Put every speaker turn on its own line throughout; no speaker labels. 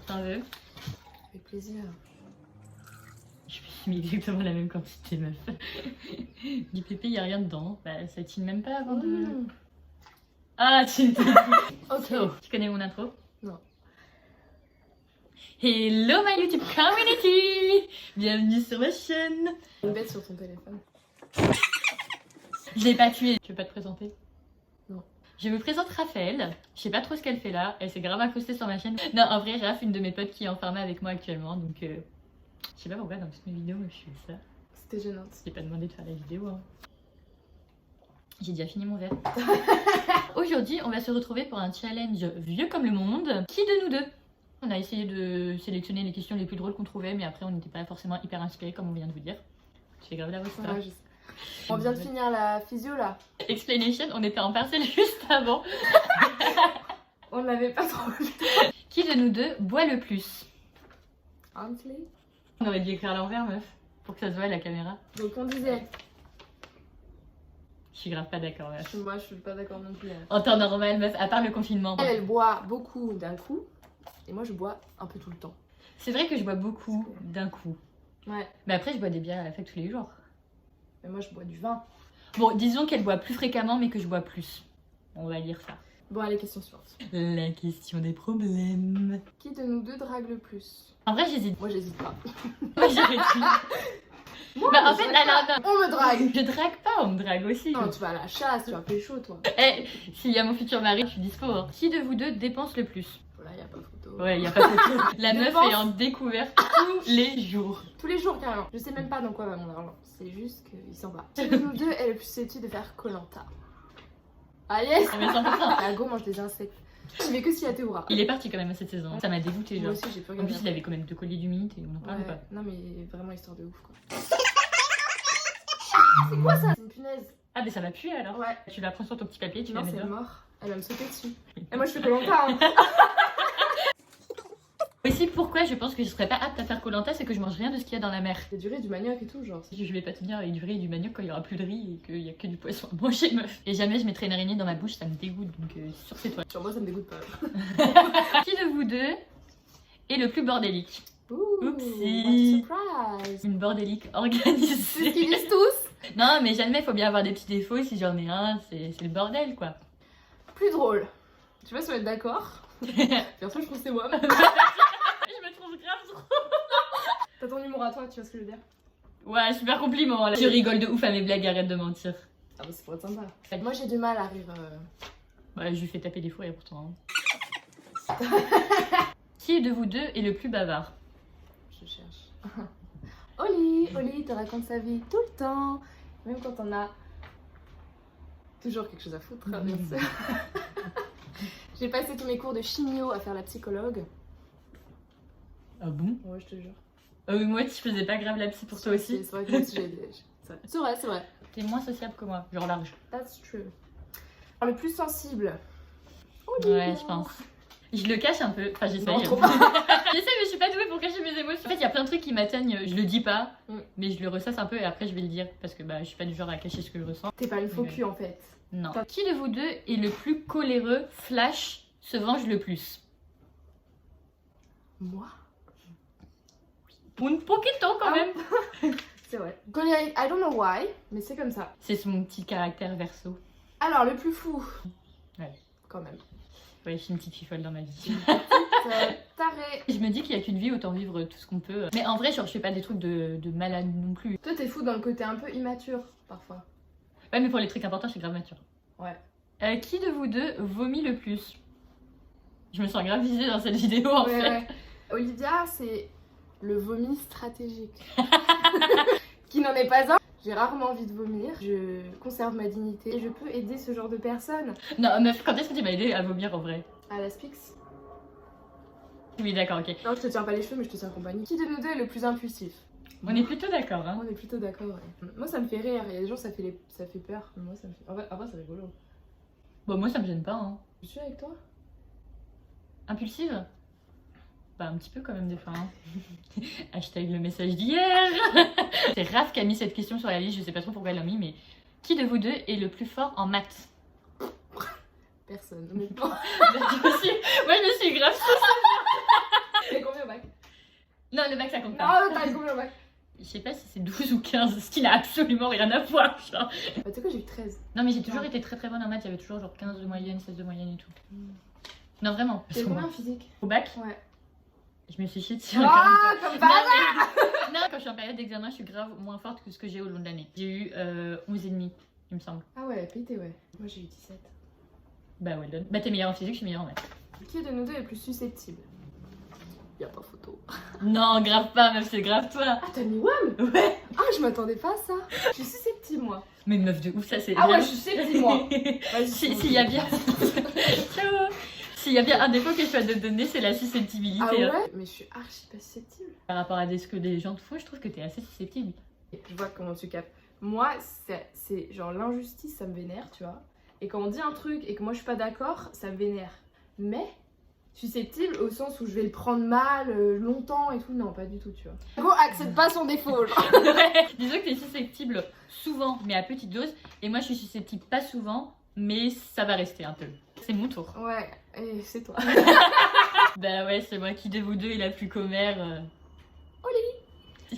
T'en veux?
Avec plaisir.
Je me suis mis exactement la même quantité, meuf. Du pépé, y a rien dedans. Bah, ça tine même pas avant de... Ah, tu me
Ok.
So, tu connais mon intro?
Non.
Hello my YouTube community! Bienvenue sur ma chaîne!
Une bête sur ton téléphone.
Je l'ai pas tuée. Tu veux pas te présenter?
Non.
Je me présente Raphaël. Je sais pas trop ce qu'elle fait là. Elle s'est grave accostée sur ma chaîne. Non, en vrai, Raph, une de mes potes qui est en pharma avec moi actuellement. Donc, je sais pas pourquoi dans toutes mes vidéos, je fais ça.
C'était gênant.
Je t'ai pas demandé de faire la vidéo. Hein. J'ai déjà fini mon verre. Aujourd'hui, on va se retrouver pour un challenge vieux comme le monde. Qui de nous deux? On a essayé de sélectionner les questions les plus drôles qu'on trouvait, mais après, on n'était pas forcément hyper inspirés, comme on vient de vous dire. Tu fais grave la voix, ça.
Ouais, je sais. On vient de finir la physio là.
Explanation, on était en partiel juste avant.
On n'avait pas trop le
Qui de nous deux boit le plus?
Huntly.
On aurait dû écrire à l'envers, meuf, pour que ça se voit à la caméra.
Donc on disait.
Je suis grave pas d'accord, meuf.
Moi je suis pas d'accord non plus.
En temps normal, meuf, à part le confinement.
Elle boit beaucoup d'un coup. Et moi je bois un peu tout le temps.
C'est vrai que je bois beaucoup d'un coup.
Ouais.
Mais après, je bois des bières à la fac tous les jours.
Mais moi je bois du vin.
Bon, disons qu'elle boit plus fréquemment, mais que je bois plus. On va lire ça.
Bon, allez, question suivante.
La question des problèmes.
Qui de nous deux drague le plus?
En vrai, j'hésite.
Moi j'hésite pas.
Moi, j'aurais dit.
Moi,
Bah, en
je
fait,
drague
alors,
pas. On me drague.
Je drague pas, on me drague aussi.
Non, tu vas à la chasse, tu vas pécho toi.
Eh, s'il y a mon futur mari, je suis dispo. Hein. Qui de vous deux dépense le plus?
Voilà, y a pas photo.
Ouais, y a pas photo. La meuf
Dépense.
est en découverte tous les jours.
Tous les jours carrément. Je sais même pas dans quoi va mon argent. C'est juste qu'il s'en va. Qui de nous deux est le plus susceptible de faire Koh-Lanta? Ah yes.
Ah, mais 100%.
La go mange des insectes. Je vais que s'il y a Théoura.
Il est parti quand même à cette saison. Ça m'a dégoûté,
Moi
genre.
aussi j'ai pas
En
regardé.
plus, il avait quand même 2 colliers d'humidité, on en parle
Ouais.
pas.
Non mais vraiment histoire de ouf quoi. C'est quoi ça? C'est une punaise.
Ah, mais ça va puer alors.
Ouais.
Tu la prends sur ton petit papier, tu
Non
la mets
c'est
dedans.
mort. Elle va me sauter dessus. Et moi je fais Koh-Lanta. Hein.
Aussi, pourquoi je pense que je serais pas apte à faire Koh-Lanta, c'est que je mange rien de ce qu'il y a dans la mer.
C'est du riz, du manioc et tout genre.
Je vais pas tenir avec du riz et du manioc quand il y aura plus de riz et qu'il y a que du poisson à manger, meuf. Et jamais je mettrai une araignée dans ma bouche, ça me dégoûte, donc sur c'est toi.
Sur moi ça me dégoûte pas.
Qui de vous deux est le plus bordélique?
Ouh,
Oupsie.
what a surprise.
Une bordélique
C'est ce
organisée.
qu'ils disent tous.
Non, mais jamais, faut bien avoir des petits défauts. Si j'en ai un, c'est le bordel, quoi.
Plus drôle. Tu vois si on va être d'accord. Perso je trouve que c'est moi.
Je me trouve grave trop.
T'as ton humour à toi, tu vois ce que je veux dire?
Ouais, super compliment. Là. Tu rigoles de ouf à mes blagues, arrête de mentir.
Ah bah c'est pour être sympa. Moi j'ai du mal à rire.
Ouais, je lui fais taper des fourrés pourtant. Hein. Qui de vous deux est le plus bavard?
Je cherche. Oli te raconte sa vie tout le temps. Même quand on a toujours quelque chose à foutre, bien sûr. J'ai passé tous mes cours de chimio à faire la psychologue.
Ah bon?
Ouais, je te jure.
Moi, tu faisais pas grave la psy pour toi aussi?
C'est vrai que moi aussi j'ai des... C'est vrai, c'est vrai.
T'es moins sociable que moi, genre large.
That's true. Alors, le plus sensible.
Ouais, je pense. Je le cache un peu, enfin j'essaye.
Non, trop
J'essaie, mais je suis pas douée pour cacher mes émotions. En fait, il y a plein de trucs qui m'atteignent, je le dis pas, mais je le ressasse un peu et après je vais le dire parce que bah, je suis pas du genre à cacher ce que je ressens.
T'es pas une faux cul en fait.
Non. Qui de vous deux est le plus coléreux, flash, se venge le plus?
Moi?
Un poquito quand même.
C'est vrai. Colérique, I don't know why, mais c'est comme ça.
C'est mon petit caractère verso.
Alors, le plus fou.
Ouais.
Quand même.
Ouais, je suis une petite fille folle dans ma vie.
Taré.
Je me dis qu'il y a qu'une vie, autant vivre tout ce qu'on peut. Mais en vrai, genre, je fais pas des trucs de malade non plus.
Toi, t'es fou dans le côté un peu immature, parfois.
Ouais, mais pour les trucs importants, je suis grave mature.
Ouais.
Qui de vous deux vomit le plus? Je me sens grave visée dans cette vidéo en fait.
Ouais. Olivia, c'est le vomi stratégique. Qui n'en est pas un. J'ai rarement envie de vomir. Je conserve ma dignité. Et je peux aider ce genre de personnes.
Non, meuf, quand est-ce que tu m'as aidé à vomir en vrai?
À la Spix.
Oui, d'accord, ok.
Non, je te tiens pas les cheveux, mais je te tiens compagnie. Qui de nous deux est le plus impulsif?
On est plutôt d'accord, hein.
On est plutôt d'accord, ouais. Moi, ça me fait rire. Il y a des gens, ça fait peur. Mais moi, ça me fait... En vrai, c'est rigolo.
Bon, moi, ça me gêne pas, hein.
Je suis avec toi?
Impulsive? Bah, un petit peu quand même des fois, hein. Hashtag le message d'hier. C'est Raph qui a mis cette question sur la liste, je sais pas trop pourquoi elle l'a mis, mais qui de vous deux est le plus fort en maths?
Personne, honnêtement.
Moi aussi, moi je me suis grave.
C'est
Non, le bac ça compte pas.
Ah, t'as combien au bac?
Je sais pas si c'est 12 ou 15, ce qui n'a absolument rien à voir. Genre.
Bah, tu sais quoi, j'ai eu 13.
Non, mais j'ai toujours été très très bonne en maths, il y avait toujours genre 15 de moyenne, 16 de moyenne et tout. Non, vraiment.
T'as eu combien en physique?
Au bac,
Ouais.
je me suis chiée dessus.
Ah, comme
Non,
par hasard.
non, quand je suis en période d'examen, je suis grave moins forte que ce que j'ai au long de l'année. J'ai eu 11,5, il me semble.
Ah ouais, pété, ouais. Moi j'ai eu 17.
Bah, well done. Bah, t'es meilleure en physique, je suis meilleure en maths.
Qui de nous deux est plus susceptible? Y'a pas photo.
Non, grave pas, même c'est grave toi.
Ah, t'as mis WAM?
Ouais.
Ah, je m'attendais pas à ça. Je suis susceptible, moi.
Mais meuf de ouf, ça c'est.
Ah ouais, je suis susceptible, moi. Vas-y,
S'il y a bien. Ciao. S'il y a bien un défaut que je dois te donner, c'est la susceptibilité.
Ah ouais?
hein.
Mais je suis archi pas susceptible.
Par rapport à ce que les gens te font, je trouve que t'es assez susceptible.
Je vois comment tu captes. Moi, c'est genre l'injustice, ça me vénère, tu vois. Et quand on dit un truc et que moi je suis pas d'accord, ça me vénère. Mais susceptible au sens où je vais le prendre mal longtemps et tout, non, pas du tout, tu vois. Go, accepte pas son défaut, genre.
Ouais. Disons que t'es susceptible souvent, mais à petite dose. Et moi, je suis susceptible pas souvent, mais ça va rester un peu. C'est mon tour.
Ouais, et c'est toi.
Bah ouais, c'est moi qui de vous deux est la plus commère.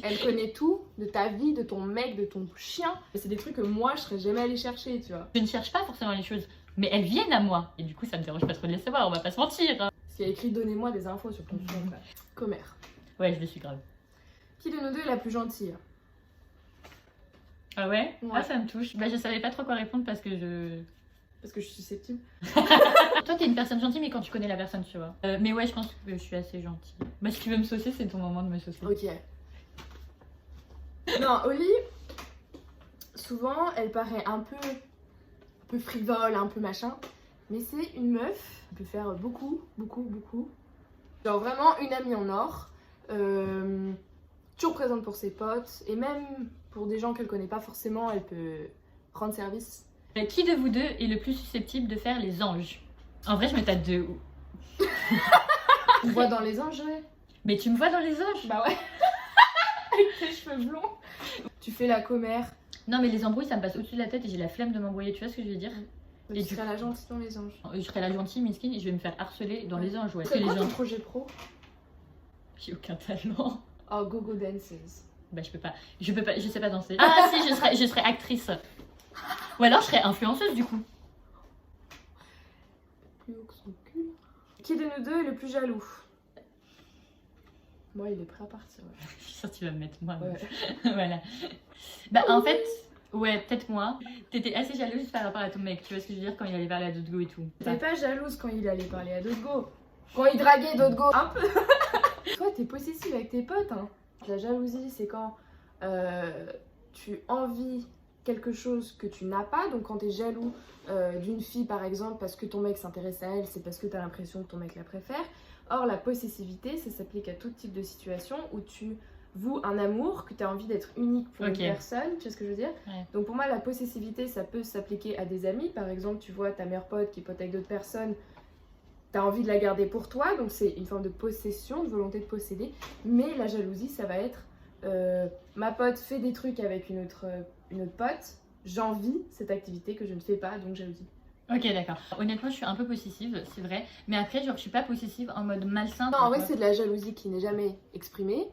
Elle connaît tout de ta vie, de ton mec, de ton chien. Et c'est des trucs que moi je serais jamais allée chercher, tu vois.
Je ne cherche pas forcément les choses, mais elles viennent à moi. Et du coup, ça me dérange pas trop de les savoir, on va pas se mentir.
Parce qu'il y a écrit donnez-moi des infos sur ton chien. Commère.
Ouais, je le suis grave.
Qui de nous deux est la plus gentille?
Ah ouais,
Ouais.
Ah, ça me touche. Bah, je savais pas trop quoi répondre parce que je.
Parce que je suis susceptible.
Toi, t'es une personne gentille, mais quand tu connais la personne, tu vois. Mais ouais, je pense que je suis assez gentille. Bah, si tu veux me saucer, c'est ton moment de me saucer.
Ok. Non, Oli, souvent elle paraît un peu frivole, un peu machin. Mais c'est une meuf qui peut faire beaucoup. Genre vraiment une amie en or. Toujours présente pour ses potes. Et même pour des gens qu'elle connaît pas forcément, elle peut rendre service.
Qui de vous deux est le plus susceptible de faire les anges? En vrai, je me tâte de.
On voit dans les anges, ouais.
Mais tu me vois dans les anges?
Bah ouais. Avec tes cheveux blonds. Tu fais la commère.
Non, mais les embrouilles, ça me passe au-dessus de la tête et j'ai la flemme de m'embrouiller, tu vois ce que je veux dire?
Tu serais la gentille dans les anges.
Je serais la gentille, miskin, et je vais me faire harceler dans les anges, ouais.
C'est
Que
quoi
les
ton
gens.
projet pro?
J'ai aucun talent.
Oh, Go-Go Dances.
Bah, je peux pas, je sais pas danser. Ah, si, je serais actrice. Ou alors, je serais influenceuse du coup.
Plus haut que son cul. Qui de nous deux est le plus jaloux? Moi, il est prêt à partir. Ouais.
Je suis sûre que tu vas me mettre moi.
Ouais.
Voilà. Bah, en fait, ouais, peut-être moi. T'étais assez jalouse par rapport à ton mec, tu vois ce que je veux dire, quand il allait parler à d'autres go et tout.
T'es pas jalouse quand il allait parler à d'autres go. Quand il draguait d'autres go. Un peu. Toi, t'es possessive avec tes potes. Hein. La jalousie, c'est quand tu envies quelque chose que tu n'as pas. Donc, quand t'es jaloux d'une fille, par exemple, parce que ton mec s'intéresse à elle, c'est parce que t'as l'impression que ton mec la préfère. Or, la possessivité, ça s'applique à tout type de situation où tu voues un amour, que tu as envie d'être unique pour une personne, tu vois ce que je veux dire?
Ouais.
Donc pour moi, la possessivité, ça peut s'appliquer à des amis. Par exemple, tu vois ta meilleure pote qui est pote avec d'autres personnes, tu as envie de la garder pour toi, donc c'est une forme de possession, de volonté de posséder. Mais la jalousie, ça va être ma pote fait des trucs avec une autre pote, j'envie cette activité que je ne fais pas, donc jalousie.
Ok, d'accord. Honnêtement, je suis un peu possessive, c'est vrai. Mais après, genre, je suis pas possessive en mode malsain.
Non, en vrai, c'est de la jalousie qui n'est jamais exprimée,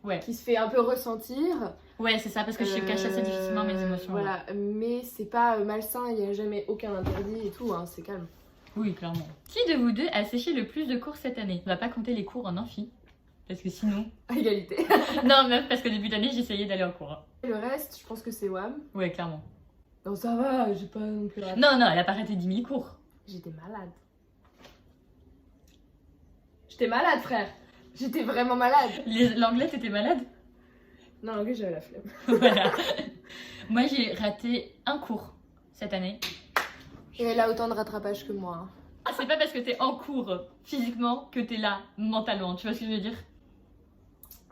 Ouais.
qui se fait un peu ressentir.
Ouais, c'est ça, parce que je cache assez difficilement mes émotions.
Voilà, mais c'est pas malsain, il n'y a jamais aucun interdit et tout, hein, c'est calme.
Oui, clairement. Qui de vous deux a séché le plus de cours cette année? On va pas compter les cours en amphi, parce que sinon...
À égalité.
Non, meuf, parce que début d'année, j'essayais d'aller en cours. Hein.
Le reste, je pense que c'est WAM.
Ouais, clairement.
Non, ça va, j'ai pas non plus raté.
Non, elle a pas raté 10 000 cours.
J'étais malade. J'étais malade, frère. J'étais vraiment malade.
L'anglais, t'étais malade?
Non, l'anglais, j'avais la flemme.
Voilà. Moi, j'ai raté un cours cette année.
Et elle a autant de rattrapage que moi. Hein.
Ah, c'est pas parce que t'es en cours physiquement que t'es là mentalement, tu vois ce que je veux dire?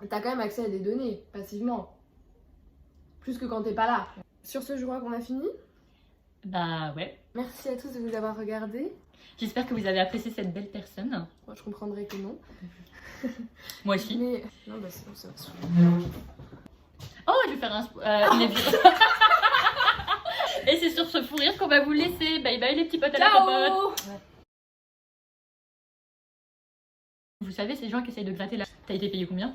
T'as quand même accès à des données, passivement. Plus que quand t'es pas là. Sur ce, je crois qu'on a fini.
Bah ouais.
Merci à tous de vous avoir regardés.
J'espère que vous avez apprécié cette belle personne.
Moi, je comprendrais que non.
Moi aussi.
Mais... Non, bah sinon, ça va.
Oh, je vais faire une Et c'est sur ce fou rire qu'on va vous laisser. Bye bye les petits potes à la popote.
Ciao.
Vous savez, ces gens qui essayent de gratter la... T'as été payé combien?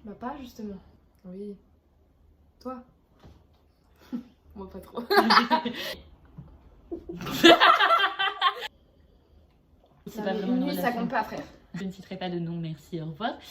Bah pas justement. Oui. Toi. Moi pas trop.
C'est pas vraiment une
Une nuit, ça
relation.
compte pas, frère.
Je ne citerai pas de nom, merci, au revoir.